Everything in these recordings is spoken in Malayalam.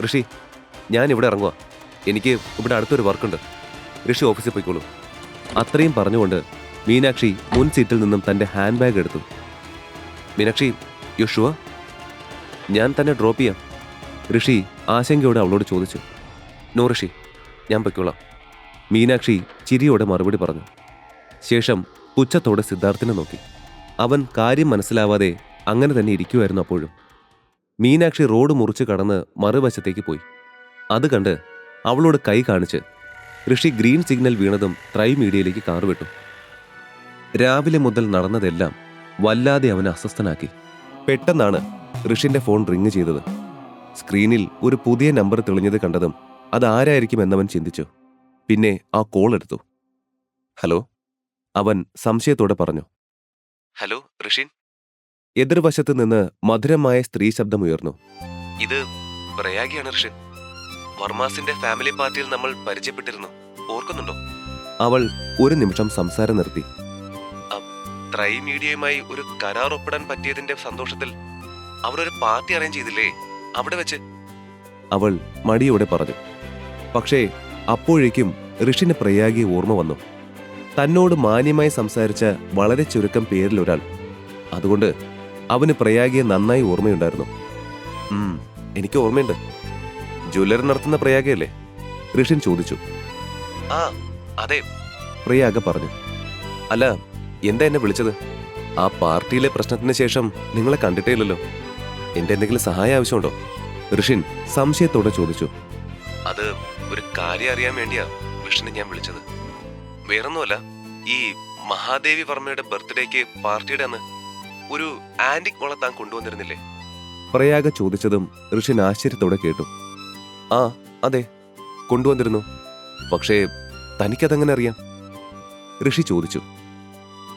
ഋഷി, ഞാൻ ഇവിടെ ഇറങ്ങുക. എനിക്ക് ഇവിടെ അടുത്തൊരു വർക്കുണ്ട്. ഋഷി ഓഫീസിൽ പോയിക്കോളൂ. അത്രയും പറഞ്ഞുകൊണ്ട് മീനാക്ഷി മുൻ സീറ്റിൽ നിന്നും തൻ്റെ ഹാൻഡ് ബാഗ് എടുത്തു. Meenakshi, you sure? ഞാൻ തന്നെ ഡ്രോപ്പ് ചെയ്യാം. ഋഷി ആശങ്കയോടെ അവളോട് ചോദിച്ചു. നോ ഋഷി, ഞാൻ പൊയ്ക്കോളാം. മീനാക്ഷി ചിരിയോടെ മറുപടി പറഞ്ഞു. ശേഷം പുച്ഛത്തോടെ സിദ്ധാർത്ഥിനെ നോക്കി. അവൻ കാര്യം മനസ്സിലാവാതെ അങ്ങനെ തന്നെ ഇരിക്കുമായിരുന്നു. അപ്പോഴും മീനാക്ഷി റോഡ് മുറിച്ച് കടന്ന് മറുവശത്തേക്ക് പോയി. അത് കണ്ട് അവളോട് കൈ കാണിച്ച് ഋഷി ഗ്രീൻ സിഗ്നൽ വീണതും ട്രൈ മീഡിയയിലേക്ക് കാർ വിട്ടു. രാവിലെ മുതൽ നടന്നതെല്ലാം വല്ലാതെ അവനെ അസ്വസ്ഥനാക്കി. പെട്ടെന്നാണ് ഋഷിന്റെ ഫോൺ റിങ് ചെയ്തത്. സ്ക്രീനിൽ ഒരു പുതിയ നമ്പർ തെളിഞ്ഞത് കണ്ടതും അതാരായിരിക്കും എന്നവൻ ചിന്തിച്ചു. പിന്നെ ആ കോൾ എടുത്തു. ഹലോ, അവൻ സംശയത്തോടെ പറഞ്ഞു. ഹലോ ഋഷിൻ. എതിർവശത്ത് നിന്ന് മധുരമായ സ്ത്രീ ശബ്ദമുയർന്നു. ഇത് പ്രയാഗിയാണ് ഋഷിൻ. വർമാസിന്റെ ഫാമിലി പാർട്ടിയിൽ നമ്മൾ പരിചയപ്പെട്ടിരുന്നു, ഓർക്കുന്നുണ്ടോ? അവൾ ഒരു നിമിഷം സംസാരം നിർത്തി. ട്രൈ മീഡിയയുമായി ഒരു കരാർ ഒപ്പിടാൻ പറ്റിയതിന്റെ സന്തോഷത്തിൽ അവർ ഒരു പാർട്ടി അറേഞ്ച് ചെയ്തില്ലേ, അവിടെ വെച്ച്, അവൾ മടിയോടെ പറഞ്ഞു. പക്ഷേ അപ്പോഴേക്കും ഋഷിന് പ്രയാഗിയെ ഓർമ്മ വന്നു. തന്നോട് മാന്യമായി സംസാരിച്ച വളരെ ചുരുക്കം പേരിൽ ഒരാൾ. അതുകൊണ്ട് അവന് പ്രയാഗിയെ നന്നായി ഓർമ്മയുണ്ടായിരുന്നു. എനിക്ക് ഓർമ്മയുണ്ട്. ജ്വല്ലറി നടത്തുന്ന പ്രയാഗയല്ലേ? ഋഷിൻ ചോദിച്ചു. ആ അതെ, പ്രയാഗ പറഞ്ഞു. അല്ല, എന്താ എന്നെ വിളിച്ചത്? ആ പാർട്ടിയിലെ പ്രശ്നത്തിന് ശേഷം നിങ്ങളെ കണ്ടിട്ടേ ഇല്ലല്ലോ. എന്റെ എന്തെങ്കിലും സഹായം ആവശ്യമുണ്ടോ? ഋഷിൻ സംശയത്തോടെ ചോദിച്ചു. അത് ഒരു കാര്യം അറിയാൻ വേണ്ടിയാ ഋഷിനെ ഞാൻ വിളിച്ചത്. വേറൊന്നുമല്ല, ഈ മഹാദേവി വർമ്മയുടെ ബർത്ത്ഡേക്ക് പാർട്ടിയുടെ അന്ന് ഒരു ആന്റിക് മോളെ താൻ കൊണ്ടുവന്നിരുന്നില്ലേ? പ്രയാഗ ചോദിച്ചതും ഋഷിൻ ആശ്ചര്യത്തോടെ കേട്ടു. ആ അതെ, കൊണ്ടുവന്നിരുന്നു. പക്ഷേ തനിക്കതെങ്ങനെ അറിയാം? ഋഷി ചോദിച്ചു.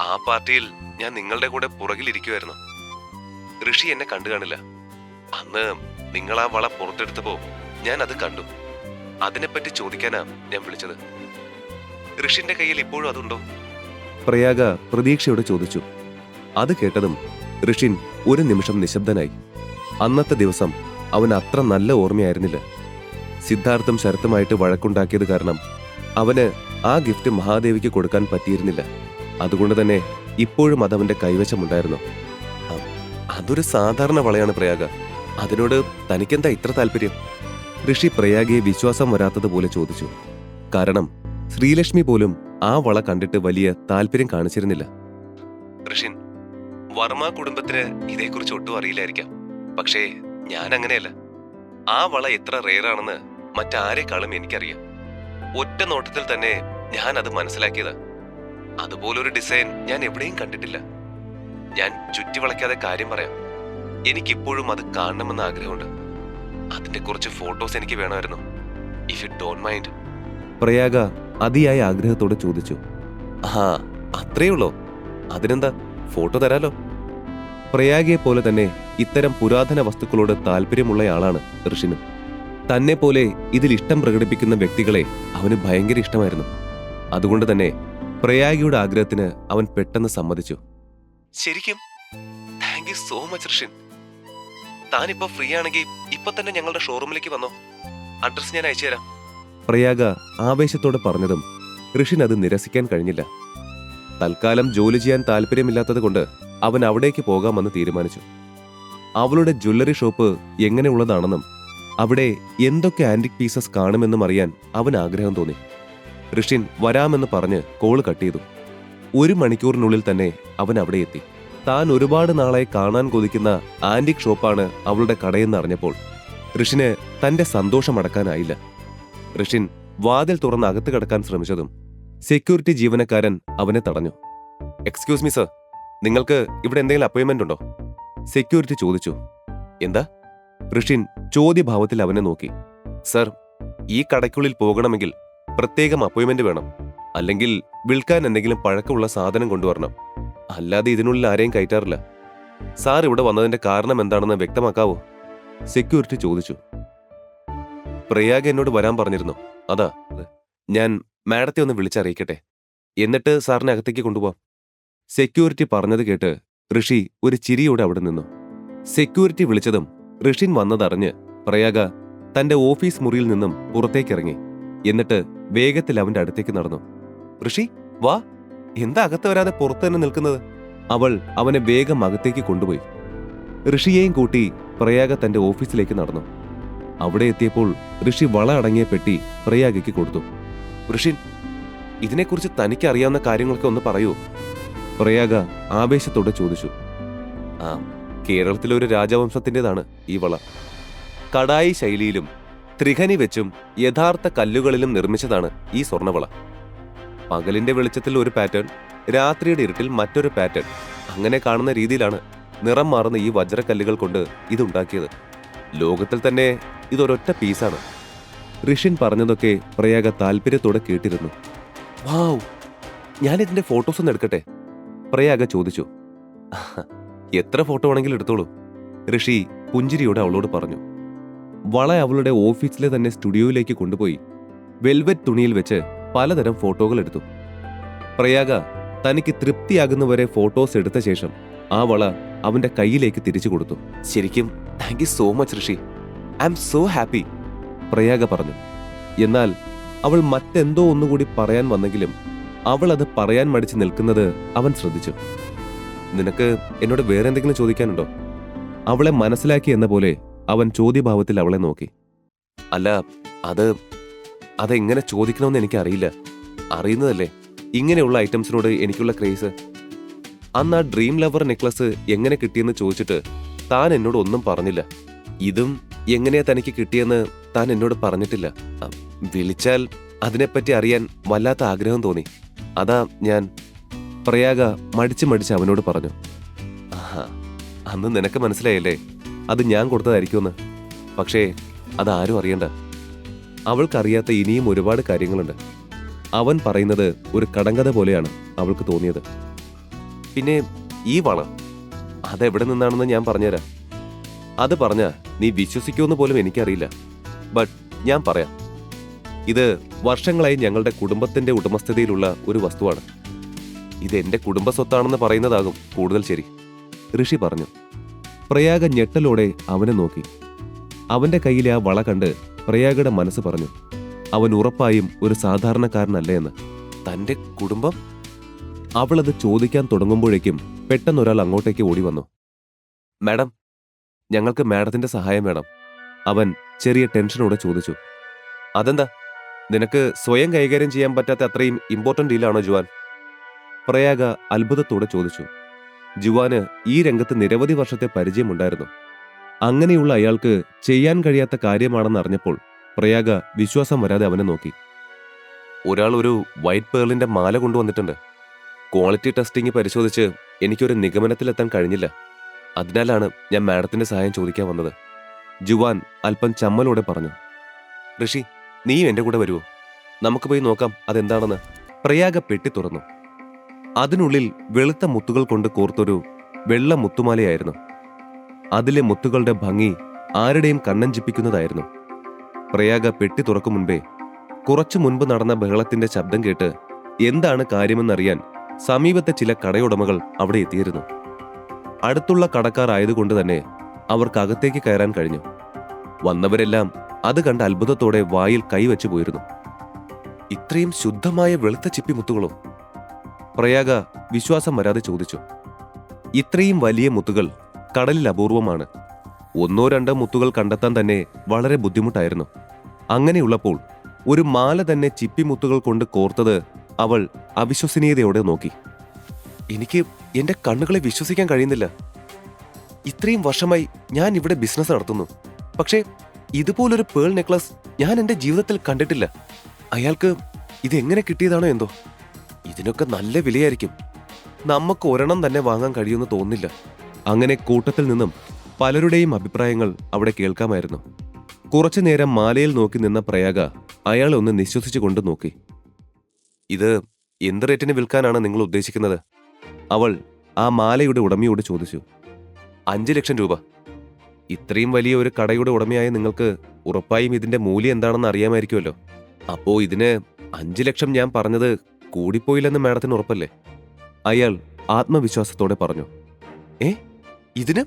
ആ പാർട്ടിയിൽ ഞാൻ നിങ്ങളുടെ കൂടെ പുറകിലിരിക്കുമായിരുന്നു. ഋഷി എന്നെ കണ്ടു കാണില്ല. അന്ന് നിങ്ങൾ ആ വള പുറത്തെടുത്തപ്പോ ഞാൻ അത് കണ്ടു. അതിനെപ്പറ്റി ചോദിക്കാനാ ഞാൻ വിളിച്ചത്. ഋഷിന്റെ കയ്യിൽ ഇപ്പോഴും അതുണ്ടോ? പ്രയാഗ പ്രതീക്ഷയോടെ ചോദിച്ചു. അത് കേട്ടതും ഋഷിൻ ഒരു നിമിഷം നിശബ്ദനായി. അന്നത്തെ ദിവസം അവൻ അത്ര നല്ല ഓർമ്മയായിരുന്നില്ല. സിദ്ധാർത്ഥും ശരത്തുമായിട്ട് വഴക്കുണ്ടാക്കിയത് കാരണം അവന് ആ ഗിഫ്റ്റ് മഹാദേവിക്ക് കൊടുക്കാൻ പറ്റിയിരുന്നില്ല. അതുകൊണ്ട് തന്നെ ഇപ്പോഴും അതവന്റെ കൈവശമുണ്ടായിരുന്നു. അതൊരു സാധാരണ വളയാണ് പ്രയാഗ. അതിനോട് തനിക്കെന്താ ഇത്ര താല്പര്യം? ഋഷി പ്രയാഗയെ വിശ്വാസം വരാത്തതുപോലെ ചോദിച്ചു. കാരണം ശ്രീലക്ഷ്മി പോലും ആ വള കണ്ടിട്ട് വലിയ താല്പര്യം കാണിച്ചിരുന്നില്ല. ഋഷിൻ, വർമ്മ കുടുംബത്തിന് ഇതേക്കുറിച്ച് ഒട്ടും അറിയില്ലായിരിക്കാം. പക്ഷേ ഞാൻ അങ്ങനെയല്ല. ആ വള എത്ര റെയറാണെന്ന് മറ്റാരെക്കാളും എനിക്കറിയാം. ഒറ്റ നോട്ടത്തിൽ തന്നെ ഞാൻ അത് മനസ്സിലാക്കിയതാ. അതുപോലൊരു ഡിസൈൻ ഞാൻ എവിടെയും കണ്ടിട്ടില്ല. ഞാൻ ചുറ്റി വളയ്ക്കാതെ കാര്യം പറയാം. എനിക്കിപ്പോഴും അത് കാണണമെന്ന് ആഗ്രഹമുണ്ട്. അതിന്റെ കുറച്ച് ഫോട്ടോസ് എനിക്ക് വേണമായിരുന്നു, if you don't mind. Prayaga അതിയായ ആഗ്രഹത്തോടെ ചോദിച്ചു. ആ അത്രേ ഉള്ളോ? അതിനെന്താ, ഫോട്ടോ തരാലോ. പ്രയാഗയെ പോലെ തന്നെ ഇത്തരം പുരാതന വസ്തുക്കളോട് താല്പര്യമുള്ളയാളാണ് ഋഷിനും. തന്നെ പോലെ ഇതിൽ ഇഷ്ടം പ്രകടിപ്പിക്കുന്ന വ്യക്തികളെ അവന് ഭയങ്കര ഇഷ്ടമായിരുന്നു. അതുകൊണ്ട് തന്നെ പ്രയാഗയുടെ ആഗ്രഹത്തിന് അവൻ പെട്ടെന്ന് സമ്മതിച്ചു. ശരിക്കും thank you so much Rishin. താനിപ്പോ ഫ്രീ ആണെങ്കിൽ ഇപ്പൊ തന്നെ ഞങ്ങളുടെ ഷോറൂമിലേക്ക് വന്നോ. അഡ്രസ് ഞാൻ അയച്ചു തരാം. പ്രയാഗ ആവേശത്തോടെ പറഞ്ഞതും ഋഷിൻ അത് നിരസിക്കാൻ കഴിഞ്ഞില്ല. തൽക്കാലം ജോലി ചെയ്യാൻ താല്പര്യമില്ലാത്തത് കൊണ്ട് അവൻ അവിടേക്ക് പോകാമെന്ന് തീരുമാനിച്ചു. അവളുടെ ജ്വല്ലറി ഷോപ്പ് എങ്ങനെയുള്ളതാണെന്നും അവിടെ എന്തൊക്കെ ആന്റിക് പീസസ് കാണുമെന്നും അറിയാൻ അവൻ ആഗ്രഹം തോന്നി. ഋഷിൻ വരാമെന്ന് പറഞ്ഞ് കോള് കട്ട് ചെയ്തു. 1 മണിക്കൂറിനുള്ളിൽ തന്നെ അവൻ അവിടെ എത്തി. താൻ ഒരുപാട് നാളായി കാണാൻ കൊതിക്കുന്ന ആന്റിക് ഷോപ്പാണ് അവളുടെ കടയെന്ന് അറിഞ്ഞപ്പോൾ ഋഷിന് തന്റെ സന്തോഷം അടക്കാനായില്ല. ഋഷിൻ വാതിൽ തുറന്ന് അകത്ത് കടക്കാൻ ശ്രമിച്ചതും സെക്യൂരിറ്റി ജീവനക്കാരൻ അവനെ തടഞ്ഞു. എക്സ്ക്യൂസ് മീ സർ, നിങ്ങൾക്ക് ഇവിടെ എന്തെങ്കിലും അപ്പോയിന്റ്മെന്റ് ഉണ്ടോ? സെക്യൂരിറ്റി ചോദിച്ചു. എന്താ? ഋഷിൻ ചോദ്യഭാവത്തിൽ അവനെ നോക്കി. സർ, ഈ കടയ്ക്കുള്ളിൽ പോകണമെങ്കിൽ പ്രത്യേകം അപ്പോയിന്റ്മെന്റ് വേണം. അല്ലെങ്കിൽ വിൽക്കാൻ എന്തെങ്കിലും പഴക്കമുള്ള സാധനം കൊണ്ടുവരണം. അല്ലാതെ ഇതിനുള്ളിൽ ആരെയും കയറ്റാറില്ല. സാർ ഇവിടെ വന്നതിന്റെ കാരണം എന്താണെന്ന് വ്യക്തമാക്കാവോ? സെക്യൂരിറ്റി ചോദിച്ചു. പ്രയാഗ എന്നോട് വരാൻ പറഞ്ഞിരുന്നു. അതാ ഞാൻ മാഡത്തെ ഒന്ന് വിളിച്ചറിയിക്കട്ടെ, എന്നിട്ട് സാറിനെ അകത്തേക്ക് കൊണ്ടുപോവാം. സെക്യൂരിറ്റി പറഞ്ഞത് കേട്ട് ഋഷി ഒരു ചിരിയോടെ അവിടെ നിന്നു. സെക്യൂരിറ്റി വിളിച്ചതും ഋഷിൻ വന്നതറിഞ്ഞ് പ്രയാഗ തന്റെ ഓഫീസ് മുറിയിൽ നിന്നും പുറത്തേക്കിറങ്ങി. എന്നിട്ട് വേഗത്തിൽ അവന്റെ അടുത്തേക്ക് നടന്നു. ഋഷി, വാ, എന്താ അകത്ത് വരാതെ പുറത്തു തന്നെ നിൽക്കുന്നത്? അവൾ അവനെ വേഗം അകത്തേക്ക് കൊണ്ടുപോയി. ഋഷിയെയും കൂട്ടി പ്രയാഗ തന്റെ ഓഫീസിലേക്ക് നടന്നു. അവിടെ എത്തിയപ്പോൾ ഋഷി വള അടങ്ങിയ പെട്ടി പ്രയാഗയ്ക്ക് കൊടുത്തു. ഋഷി, ഇതിനെക്കുറിച്ച് തനിക്ക് അറിയാവുന്ന കാര്യങ്ങളൊക്കെ ഒന്ന് പറയൂ, പ്രയാഗ ആവേശത്തോടെ ചോദിച്ചു. ആ, കേരളത്തിലെ ഒരു രാജവംശത്തിൻ്റെതാണ് ഈ വള. കടായി ശൈലിയിലും ത്രിഖനി വെച്ചും യഥാർത്ഥ കല്ലുകളിലും നിർമ്മിച്ചതാണ് ഈ സ്വർണ്ണവള. പകലിന്റെ വെളിച്ചത്തിൽ ഒരു പാറ്റേൺ, രാത്രിയുടെ ഇരുട്ടിൽ മറ്റൊരു പാറ്റേൺ, അങ്ങനെ കാണുന്ന രീതിയിലാണ് നിറം മാറുന്ന ഈ വജ്രക്കല്ലുകൾ കൊണ്ട് ഇതുണ്ടാക്കിയത്. ലോകത്തിൽ തന്നെ ഇതൊരൊറ്റ പീസാണ്. ഋഷിൻ പറഞ്ഞതൊക്കെ പ്രയാഗ താല്പര്യത്തോടെ കേട്ടിരുന്നു. വാവ്, ഞാനിതിന്റെ ഫോട്ടോസ് ഒന്ന് എടുക്കട്ടെ, പ്രയാഗ ചോദിച്ചു. എത്ര ഫോട്ടോ ആണെങ്കിലും എടുത്തോളൂ, ഋഷി പുഞ്ചിരിയോടെ അവളോട് പറഞ്ഞു. വള അവളുടെ ഓഫീസിലെ തന്നെ സ്റ്റുഡിയോയിലേക്ക് കൊണ്ടുപോയി വെൽവെറ്റ് തുണിയിൽ വെച്ച് പലതരം ഫോട്ടോകൾ എടുത്തു. പ്രയാഗ തനിക്ക് തൃപ്തിയാകുന്നവരെ ഫോട്ടോസ് എടുത്ത ശേഷം ആ വള അവന്റെ കയ്യിലേക്ക് തിരിച്ചു കൊടുത്തു. ശരിക്കും thank you so much Rishi, I am so happy, Prayaga പറഞ്ഞു. എന്നാൽ അവൾ മറ്റെന്തോ ഒന്നുകൂടി പറയാൻ വന്നെങ്കിലും അവൾ അത് പറയാൻ മടിച്ചു നിൽക്കുന്നത് അവൻ ശ്രദ്ധിച്ചു. നിനക്ക് എന്നോട് വേറെ എന്തെങ്കിലും ചോദിക്കാനുണ്ടോ? അവളെ മനസ്സിലാക്കി എന്ന പോലെ അവൻ ചോദ്യഭാവത്തിൽ അവളെ നോക്കി. അല്ല, അതെങ്ങനെ ചോദിക്കണമെന്ന് എനിക്കറിയില്ല. അറിയുന്നതല്ലേ ഇങ്ങനെയുള്ള ഐറ്റംസിനോട് എനിക്കുള്ള ക്രേസ്. അന്ന് ആ ഡ്രീം ലവർ നെക്ലസ് എങ്ങനെ കിട്ടിയെന്ന് ചോദിച്ചിട്ട് താൻ എന്നോട് ഒന്നും പറഞ്ഞില്ല. ഇതും എങ്ങനെയാ തനിക്ക് കിട്ടിയെന്ന് താൻ എന്നോട് പറഞ്ഞിട്ടില്ല. വിളിച്ചാൽ അതിനെപ്പറ്റി അറിയാൻ വല്ലാത്ത ആഗ്രഹം തോന്നി, അതാ ഞാൻ, പ്രയാഗ മടിച്ച് അവനോട് പറഞ്ഞു. ആഹാ, അന്ന് നിനക്ക് മനസ്സിലായല്ലേ അത് ഞാൻ കൊടുത്തതായിരിക്കുമെന്ന്. പക്ഷേ അതാരും അറിയണ്ട. അവൾക്കറിയാത്ത ഇനിയും ഒരുപാട് കാര്യങ്ങളുണ്ട്. അവൻ പറയുന്നത് ഒരു കടങ്കഥ പോലെയാണ് അവൾക്ക് തോന്നിയത്. പിന്നെ ഈ വള അതെവിടെ നിന്നാണെന്ന് ഞാൻ പറഞ്ഞുതരാം. അത് പറഞ്ഞ നീ വിശ്വസിക്കുമെന്ന് പോലും എനിക്കറിയില്ല. ബട്ട് ഞാൻ പറയാം. ഇത് വർഷങ്ങളായി ഞങ്ങളുടെ കുടുംബത്തിന്റെ ഉടമസ്ഥതയിലുള്ള ഒരു വസ്തുവാണ്. ഇത് എന്റെ കുടുംബ സ്വത്താണെന്ന് പറയുന്നതാകും കൂടുതൽ ശരി, ഋഷി പറഞ്ഞു. പ്രയാഗ ഞെട്ടലോടെ അവനെ നോക്കി. അവന്റെ കയ്യിലെ ആ വള കണ്ട് പ്രയാഗയുടെ മനസ്സ് പറഞ്ഞു, അവൻ ഉറപ്പായും ഒരു സാധാരണക്കാരനല്ല എന്ന്. തന്റെ കുടുംബം? അവളത് ചോദിക്കാൻ തുടങ്ങുമ്പോഴേക്കും പെട്ടെന്നൊരാൾ അങ്ങോട്ടേക്ക് ഓടി വന്നു. മാഡം, ഞങ്ങൾക്ക് മാഡത്തിന്റെ സഹായം വേണം, അവൻ ചെറിയ ടെൻഷനോടെ ചോദിച്ചു. അതെന്താ, നിനക്ക് സ്വയം കൈകാര്യം ചെയ്യാൻ പറ്റാത്ത അത്രയും ഇമ്പോർട്ടന്റ് ഡീലാണോ ജുവാൻ? പ്രയാഗ അത്ഭുതത്തോടെ ചോദിച്ചു. ജുവാന് ഈ രംഗത്ത് നിരവധി വർഷത്തെ പരിചയമുണ്ടായിരുന്നു. അങ്ങനെയുള്ള അയാൾക്ക് ചെയ്യാൻ കഴിയാത്ത കാര്യമാണെന്ന് അറിഞ്ഞപ്പോൾ പ്രയാഗ വിശ്വാസം വരാതെ അവനെ നോക്കി. ഒരാൾ ഒരു വൈറ്റ് പേളിന്റെ മാല കൊണ്ടുവന്നിട്ടുണ്ട്. ക്വാളിറ്റി ടെസ്റ്റിംഗ് പരിശോധിച്ച് എനിക്കൊരു നിഗമനത്തിലെത്താൻ കഴിഞ്ഞില്ല. അതിനാലാണ് ഞാൻ മാഡത്തിന്റെ സഹായം ചോദിക്കാൻ വന്നത്, ജുവാൻ അല്പം ചമ്മലോടെ പറഞ്ഞു. ഋഷി, നീയും എന്റെ കൂടെ വരുവോ? നമുക്ക് പോയി നോക്കാം അതെന്താണെന്ന്. പ്രയാഗ പെട്ടി തുറന്നു. അതിനുള്ളിൽ വെളുത്ത മുത്തുകൾ കൊണ്ട് കോർത്തൊരു വെള്ള മുത്തുമാലയായിരുന്നു. അതിലെ മുത്തുകളുടെ ഭംഗി ആരുടെയും കണ്ണഞ്ചിപ്പിക്കുന്നതായിരുന്നു. പ്രയാഗ പെട്ടി തുറക്കും മുൻപേ കുറച്ചു മുൻപ് നടന്ന ബഹളത്തിന്റെ ശബ്ദം കേട്ട് എന്താണ് കാര്യമെന്നറിയാൻ സമീപത്തെ ചില കടയുടമകൾ അവിടെ എത്തിയിരുന്നു. അടുത്തുള്ള കടക്കാർ ആയതുകൊണ്ട് തന്നെ അവർക്കകത്തേക്ക് കയറാൻ കഴിഞ്ഞു. വന്നവരെല്ലാം അത് കണ്ട് അത്ഭുതത്തോടെ വായിൽ കൈവച്ചു പോയിരുന്നു. ഇത്രയും ശുദ്ധമായ വെളുത്ത ചിപ്പിമുത്തുകളോ? പ്രയാഗ വിശ്വാസം വരാതെ ചോദിച്ചു. ഇത്രയും വലിയ മുത്തുകൾ കടലിൽ അപൂർവമാണ്. ഒന്നോ രണ്ടോ മുത്തുകൾ കണ്ടെത്താൻ തന്നെ വളരെ ബുദ്ധിമുട്ടായിരുന്നു. അങ്ങനെയുള്ളപ്പോൾ ഒരു മാല തന്നെ ചിപ്പിമുത്തുകൾ കൊണ്ട് കോർത്തത് അവൾ അവിശ്വസനീയതയോടെ നോക്കി. എനിക്ക് എന്റെ കണ്ണുകളെ വിശ്വസിക്കാൻ കഴിയുന്നില്ല. ഇത്രയും വർഷമായി ഞാൻ ഇവിടെ ബിസിനസ് നടത്തുന്നു, പക്ഷേ ഇതുപോലൊരു പേൾ നെക്ലസ് ഞാൻ എന്റെ ജീവിതത്തിൽ കണ്ടിട്ടില്ല. അയാൾക്ക് ഇതെങ്ങനെ കിട്ടിയതാണോ എന്തോ? ഇതിനൊക്കെ നല്ല വിലയായിരിക്കും. നമുക്ക് ഒരെണ്ണം തന്നെ വാങ്ങാൻ കഴിയുമെന്ന് തോന്നുന്നില്ല. അങ്ങനെ കൂട്ടത്തിൽ നിന്നും പലരുടെയും അഭിപ്രായങ്ങൾ അവിടെ കേൾക്കാമായിരുന്നു. കുറച്ചു നേരം മാലയിൽ നോക്കി നിന്ന പ്രയാഗ അയാളെ ഒന്ന് നിശ്വസിച്ചുകൊണ്ട് നോക്കി. ഇത് എന്ത് റേറ്റിന് വിൽക്കാനാണ് നിങ്ങൾ ഉദ്ദേശിക്കുന്നത്? അവൾ ആ മാലയുടെ ഉടമയോട് ചോദിച്ചു. 5 ലക്ഷം രൂപ. ഇത്രയും വലിയ ഒരു കടയുടെ ഉടമയായ നിങ്ങൾക്ക് ഉറപ്പായും ഇതിന്റെ മൂല്യം എന്താണെന്ന് അറിയാമായിരിക്കുമല്ലോ. അപ്പോ ഇതിന് 5 ലക്ഷം ഞാൻ പറഞ്ഞത് കൂടിപ്പോയില്ലെന്ന് മാഡത്തിന് ഉറപ്പല്ലേ? അയാൾ ആത്മവിശ്വാസത്തോടെ പറഞ്ഞു. ഇതിന്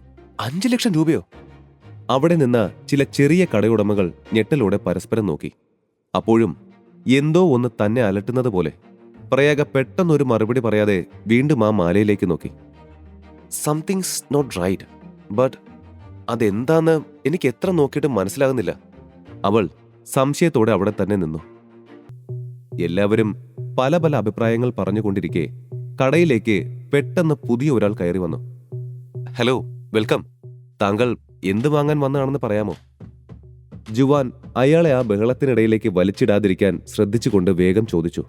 5 ലക്ഷം രൂപയോ? അവിടെ നിന്ന ചില ചെറിയ കടയുടമകൾ ഞെട്ടലോടെ പരസ്പരം നോക്കി. അപ്പോഴും എന്തോ ഒന്ന് തന്നെ അലട്ടുന്നത് പോലെ പ്രയാഗ പെട്ടെന്നൊരു മറുപടി പറയാതെ വീണ്ടും ആ മാലയിലേക്ക് നോക്കി. സംതിങ്സ് നോട്ട് റൈറ്റ്, ബട്ട് അതെന്താന്ന് എനിക്ക് എത്ര നോക്കിയിട്ടും മനസ്സിലാകുന്നില്ല. അവൾ സംശയത്തോടെ അവിടെ തന്നെ നിന്നു. എല്ലാവരും പല പല അഭിപ്രായങ്ങൾ പറഞ്ഞുകൊണ്ടിരിക്കെ കടയിലേക്ക് പെട്ടെന്ന് പുതിയ ഒരാൾ കയറി വന്നു. Hello, welcome. താങ്കൾ എന്ത് വാങ്ങാൻ വന്നതാണെന്ന് പറയാമോ? ജുവാൻ അയാളെ ആ ബഹളത്തിനിടയിലേക്ക് വലിച്ചിടാതിരിക്കാൻ ശ്രദ്ധിച്ചുകൊണ്ട് വേഗം ചോദിച്ചു.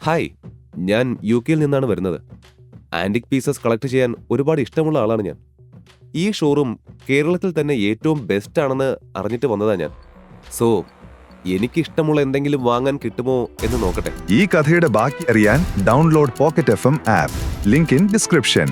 ഹായ്, ഞാൻ UK നിന്നാണ് വരുന്നത്. ആന്റിക് പീസസ് കളക്ട് ചെയ്യാൻ ഒരുപാട് ഇഷ്ടമുള്ള ആളാണ് ഞാൻ. ഈ ഷോറൂം കേരളത്തിൽ തന്നെ ഏറ്റവും ബെസ്റ്റ് ആണെന്ന് അറിഞ്ഞിട്ട് വന്നതാ ഞാൻ. സോ എനിക്കിഷ്ടമുള്ള എന്തെങ്കിലും വാങ്ങാൻ കിട്ടുമോ എന്ന് നോക്കട്ടെ. ഈ കഥയുടെ ബാക്കി അറിയാൻ download pocket FM app. Link in description.